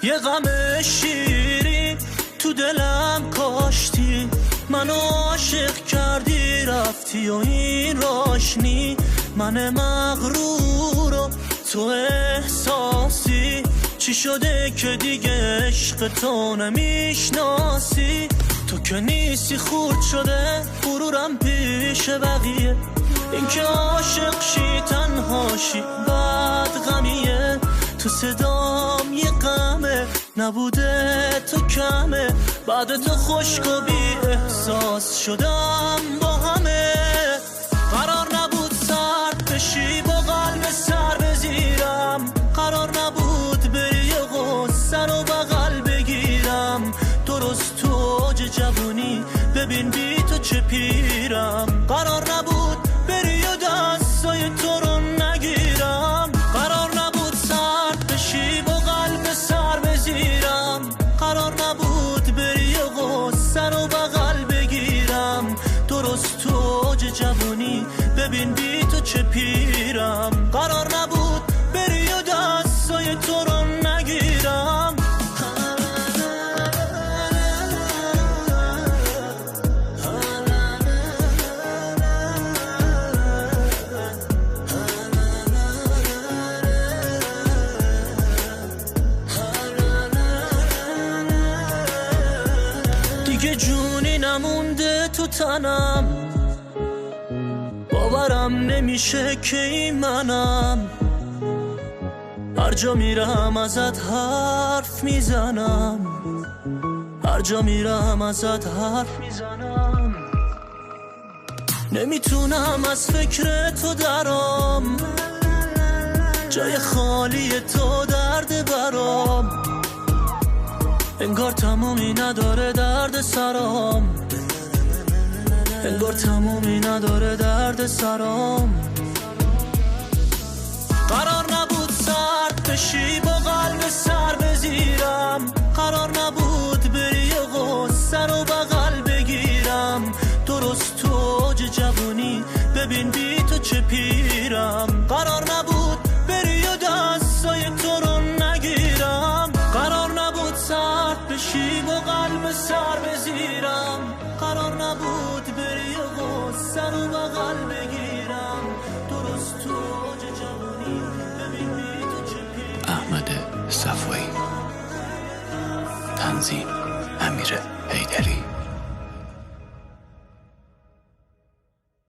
یه غم شیرین تو دلم کاشتی، منو عاشق کردی رفتی و این راشنی. من مغرور و تو احساسی، چی شده که دیگه عشق تو نمیشناسی؟ تو که نیستی خورد شده غرورم پیش بقیه، این که عاشق شی تنهاشی بعد غمیه. تو صدام یه غمه نبوده تو کمه، بعد تو خشک و بی احساس شدم با همه. قرار نبود سرد بشی با قلب سر بزیرم، قرار نبود بری غصه رو بغل بگیرم. درست تو اوج جوونی ببین بی تو چه پیرم. قرار نبود بری و دستای تو رو نگیرم، قرار نبود سرد بشی با قلب سر بزیرم. قرار نبود بری و غصه رو بغل بگیرم. درست تو اوج جوونی ببین بی تو چه پیرم. قرار نبود بری و دستای تو رو نگیرم. دیگه جونی نمونده تو تنم، باورم نمیشه که این منم. هر جا میرم ازت حرف میزنم، هر جا میرم ازت حرف میزنم. نمیتونم از فکر تو درام، جای خالی تو درد برام. انگار تمومی نداره درد سرام، انگار تمومی نداره درد سرام. قرار نبود سرد بشی با قلب سر بزیرم، قرار نبود بری غصه رو بغل بگیرم. درست تو اوج جوونی ببین بی تو چه پیرم. قرار نبود بری و دستای تو رو نگیرم، قرار نبود سرد بشی با قلب سر بزیرم. قرار نبود بری و غصه رو بغل بگیرم. درست تو اوج جوانی ببین بی تو چه پیرم. احمد صفایی، تنظیم امیر حیدری.